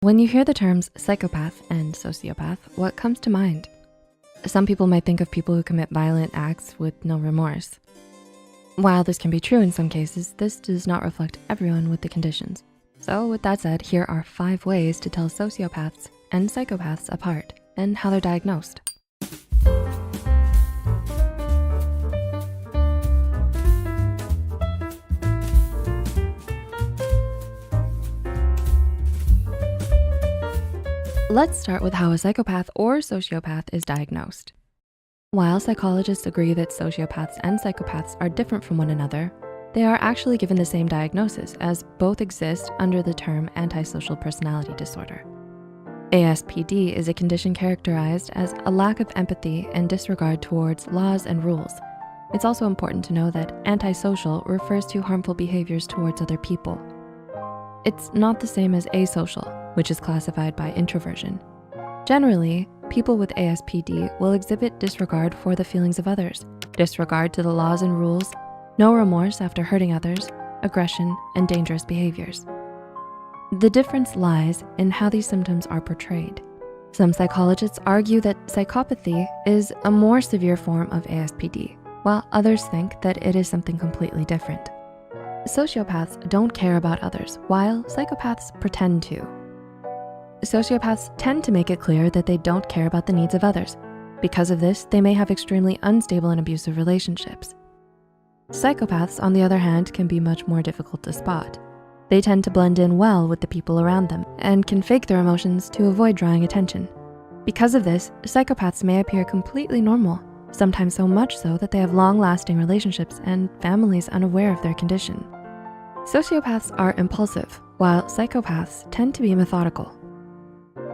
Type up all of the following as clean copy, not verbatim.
When you hear the terms psychopath and sociopath, what comes to mind? Some people might think of people who commit violent acts with no remorse. While this can be true in some cases, this does not reflect everyone with the conditions. So with that said, here are 5 ways to tell sociopaths and psychopaths apart and how they're diagnosed. Let's start with how a psychopath or sociopath is diagnosed. While psychologists agree that sociopaths and psychopaths are different from one another, they are actually given the same diagnosis, as both exist under the term antisocial personality disorder. ASPD is a condition characterized as a lack of empathy and disregard towards laws and rules. It's also important to know that antisocial refers to harmful behaviors towards other people. It's not the same as asocial, which is classified by introversion. Generally, people with ASPD will exhibit disregard for the feelings of others, disregard to the laws and rules, no remorse after hurting others, aggression, and dangerous behaviors. The difference lies in how these symptoms are portrayed. Some psychologists argue that psychopathy is a more severe form of ASPD, while others think that it is something completely different. Sociopaths don't care about others, while psychopaths pretend to. Sociopaths tend to make it clear that they don't care about the needs of others. Because of this, they may have extremely unstable and abusive relationships. Psychopaths, on the other hand, can be much more difficult to spot. They tend to blend in well with the people around them and can fake their emotions to avoid drawing attention. Because of this, psychopaths may appear completely normal, sometimes so much so that they have long-lasting relationships and families unaware of their condition. Sociopaths are impulsive, while psychopaths tend to be methodical.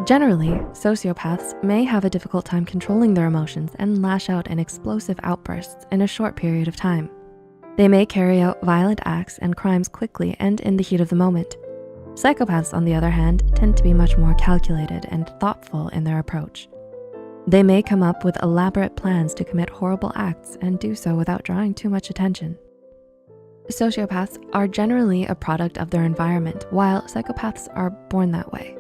Generally, sociopaths may have a difficult time controlling their emotions and lash out in explosive outbursts in a short period of time. They may carry out violent acts and crimes quickly and in the heat of the moment. Psychopaths, on the other hand, tend to be much more calculated and thoughtful in their approach. They may come up with elaborate plans to commit horrible acts and do so without drawing too much attention. Sociopaths are generally a product of their environment, while psychopaths are born that way.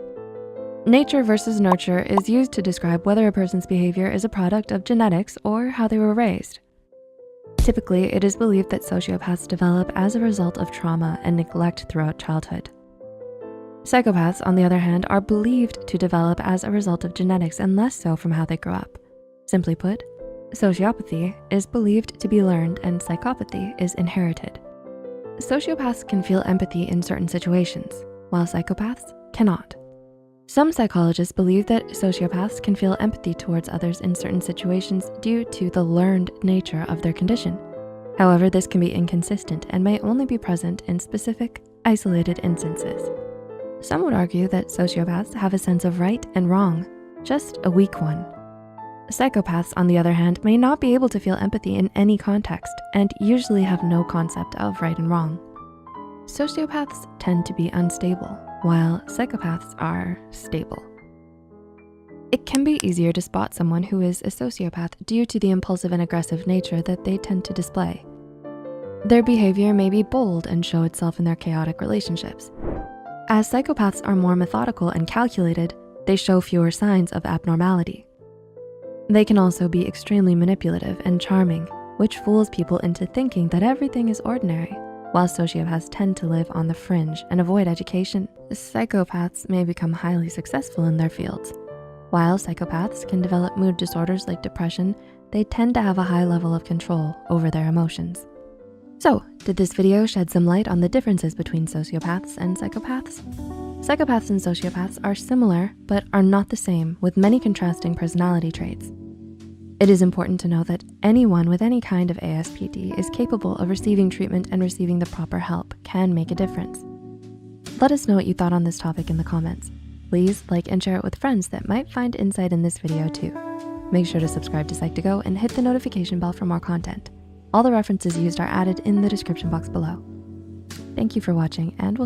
Nature versus nurture is used to describe whether a person's behavior is a product of genetics or how they were raised. Typically, it is believed that sociopaths develop as a result of trauma and neglect throughout childhood. Psychopaths, on the other hand, are believed to develop as a result of genetics and less so from how they grow up. Simply put, sociopathy is believed to be learned and psychopathy is inherited. Sociopaths can feel empathy in certain situations, while psychopaths cannot. Some psychologists believe that sociopaths can feel empathy towards others in certain situations due to the learned nature of their condition. However, this can be inconsistent and may only be present in specific, isolated instances. Some would argue that sociopaths have a sense of right and wrong, just a weak one. Psychopaths, on the other hand, may not be able to feel empathy in any context and usually have no concept of right and wrong. Sociopaths tend to be unstable, while psychopaths are stable. It can be easier to spot someone who is a sociopath due to the impulsive and aggressive nature that they tend to display. Their behavior may be bold and show itself in their chaotic relationships. As psychopaths are more methodical and calculated, they show fewer signs of abnormality. They can also be extremely manipulative and charming, which fools people into thinking that everything is ordinary. While sociopaths tend to live on the fringe and avoid education, psychopaths may become highly successful in their fields. While psychopaths can develop mood disorders like depression, they tend to have a high level of control over their emotions. So, did this video shed some light on the differences between sociopaths and psychopaths? Psychopaths and sociopaths are similar, but are not the same, with many contrasting personality traits. It is important to know that anyone with any kind of ASPD is capable of receiving treatment, and receiving the proper help can make a difference. Let us know what you thought on this topic in the comments. Please like and share it with friends that might find insight in this video too. Make sure to subscribe to Psych2Go and hit the notification bell for more content. All the references used are added in the description box below. Thank you for watching, and we'll